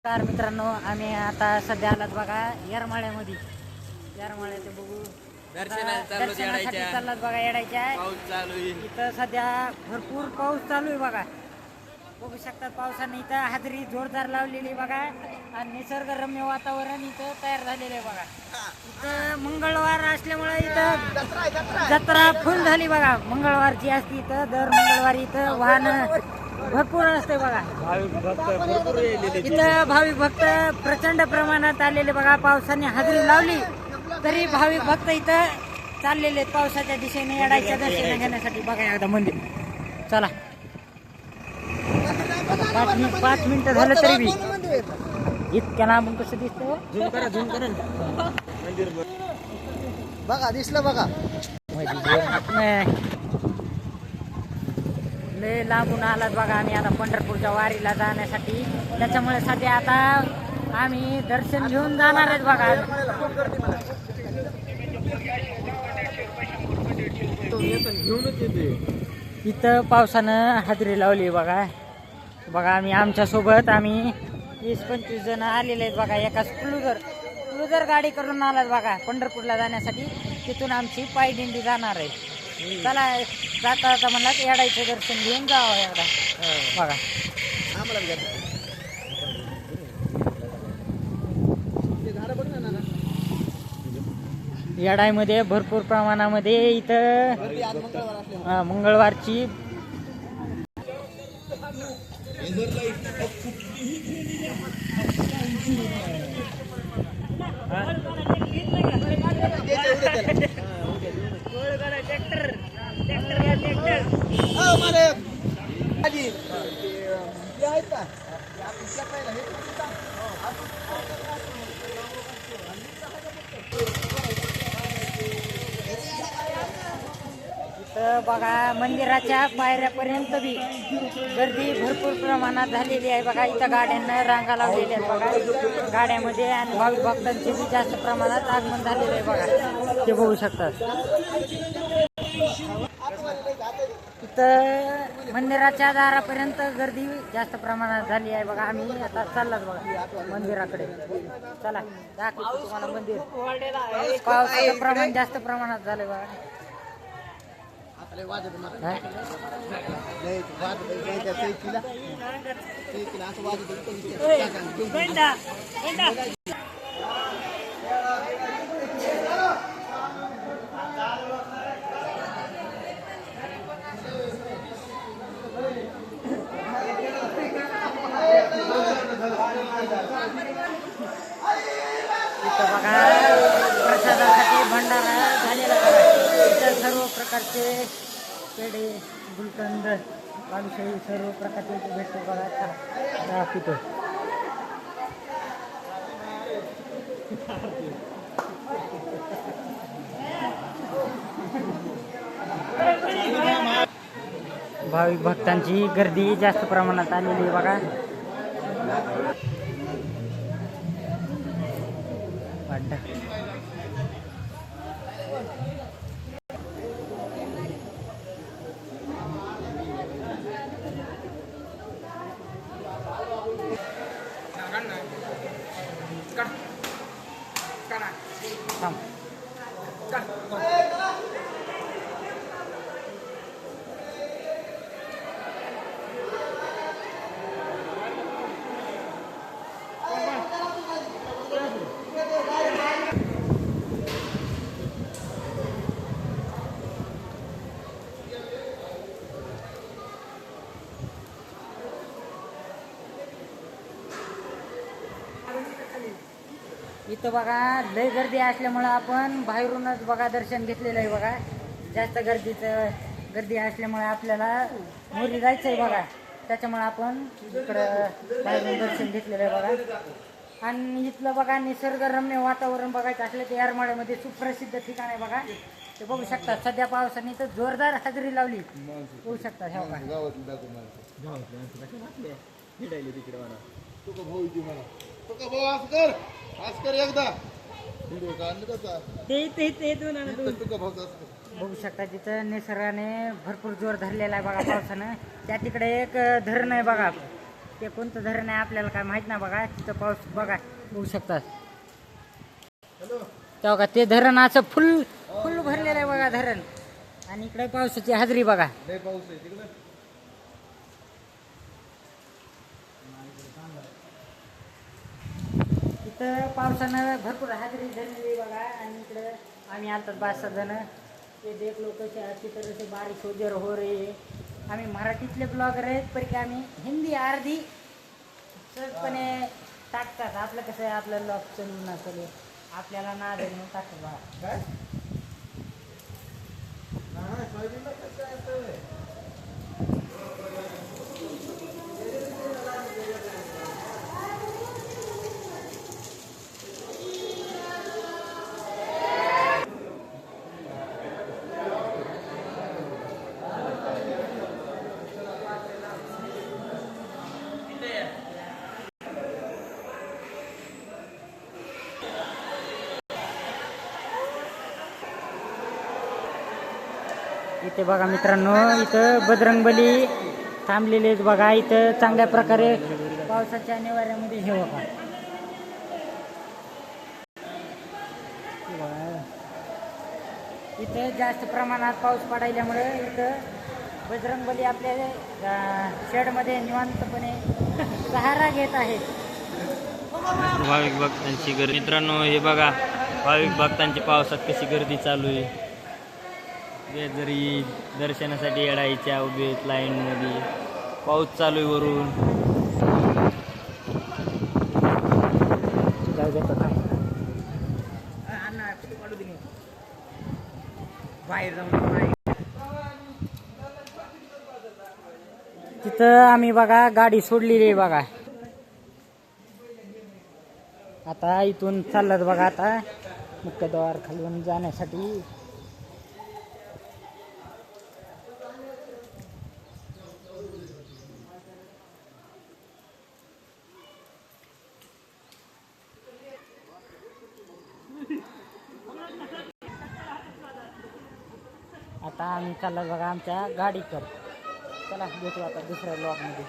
नमस्कार मित्रांनो, आम्ही आता सध्या आलात बघा येरमाळ्यामध्ये. येरमाळ्याचे बघू दर्शनासाठी चाललात बघा. येडायच्या इथं सध्या भरपूर पाऊस चालू आहे बघा. बघू शकतात पावसाने इथं हादरी जोरदार लावलेली बघा आणि निसर्गरम्य वातावरण इथं तयार झालेलं आहे बघा. इथं मंगळवार असल्यामुळे इथं जत्रा फुल झाली बघा. मंगळवारची असती इथं, दर मंगळवारी इथं वाहन भरपूर असते बघा. इथं भाविक भक्त प्रचंड प्रमाणात आलेले बघा. पावसाने हजेरी लावली तरी भाविक भक्त इथं चाललेले पावसाच्या दिशेने येडायच्या दर्शन घेण्यासाठी बघा एकदा मंदिर. चला 5 मिनिटं झालं तरी बी इतक्या लांबून कसं दिसतं. बघा दिसलं बघा. लय लांबून आलात बघा आम्ही आता पंढरपूरच्या वारीला जाण्यासाठी. त्याच्यामुळे सध्या आता आम्ही दर्शन घेऊन जाणार आहेत बघा. इथं पावसानं हादरी लावली बघा. बघा आम्ही आमच्यासोबत आम्ही 20-25 जण आलेले आहेत बघा. एका क्लुझर गाडी करून आलात बघा पंढरपूरला जाण्यासाठी. तिथून आमची पायदिंडी जाणार आहे. चला जाता जाता म्हणला येडायचं दर्शन घेऊन जावं एकदा बघा. येडाईमध्ये भरपूर प्रमाणामध्ये इथं मंगळवारची इथं बघा मंदिराच्या पायऱ्यापर्यंत बी गर्दी भरपूर प्रमाणात झालेली आहे बघा. इथं गाड्यांना रांगा लावलेल्या आहेत बघा गाड्यामध्ये आणि भाविक भक्तांचे बी जास्त प्रमाणात आगमन झालेलं आहे बघा. ते बघू शकतात. इथं मंदिराच्या दारापर्यंत गर्दी जास्त प्रमाणात झाली आहे बघा. आम्ही आता चाललात बघा मंदिराकडे. चला दाखवतो तुम्हाला मंदिर. पावसाचं प्रमाण जास्त प्रमाणात झालंय बघा. इथं बघा प्रसादासाठी भंडारा झालेला बघा. इथं सर्व प्रकारचे पेढे, गुलकंद, बालुशाही सर्व प्रकारचे भेटते बघा. चला दाखवतो. भाविक भक्तांची गर्दी जास्त प्रमाणात आलेली बघा. इथं बघा लय गर्दी असल्यामुळं आपण बाहेरूनच बघा दर्शन घेतलेलं आहे बघा. जास्त गर्दी असल्यामुळे आपल्याला मोरी जायचं आहे बघा. त्याच्यामुळे आपण इकडं बाहेरून दर्शन घेतलेलं आहे बघा. आणि इथलं बघा निसर्गरम्य वातावरण बघायचं असलं तर येरमाळ्यामध्ये सुप्रसिद्ध ठिकाण आहे बघा. ते बघू शकतात. सध्या पावसाने तर जोरदार हजेरी लावली बघू शकतात. हे बघू शकता. तिथं निसर्गाने भरपूर जोर धरलेला आहे बघा पावसानं. त्या तिकडे एक धरण आहे बघा. ते कोणतं धरण आहे आपल्याला काय माहित नाही बघा. तिथं पाऊस बघा बघू शकता. तेव्हा का ते धरण असं फुल फुल भरलेलं आहे बघा धरण. आणि इकडे पावसाची हाजरी बघा. इथं पावसानं भरपूर हाजरी धरलेली बघा. आणि इकडं आम्ही आलतात 5-6 जण. ते देख लोक अच्छी तरह से बारिश वगैरे हो रही है. आम्ही मराठीतले ब्लॉगर आहेत पण की आम्ही हिंदी अर्धी सहजपणे टाकतात. आपलं कसं आहे आपलं ब्लॉग चलून ना चलू आपल्याला ना देणं टाकतो बघा. इथे बघा मित्रांनो, इथं बजरंगबली थांबलेले आहेत बघा. इथं चांगल्या प्रकारे पावसाच्या निवाऱ्यामध्ये हे बघा. इथे जास्त प्रमाणात पाऊस पडायल्यामुळे इथं बजरंगबली आपल्या शेडमध्ये निवांतपणे सहारा घेत आहेत. भाविक भक्तांची गर्दी मित्रांनो, हे बघा भाविक भक्तांची पावसात कशी गर्दी चालू आहे. जरी दर्शनासाठी येडायच्या उभे आहेत लाईनमध्ये. पाऊस चालू आहे वरून. तिथं आम्ही बघा गाडी सोडलेली आहे बघा. आता इथून चाललं बघा. आता मुख्यद्वार खालून जाण्यासाठी. आता आम्ही चाललो बघा आमच्या गाडीकडे. चला भेटू आता दुसऱ्या ब्लॉगमध्ये.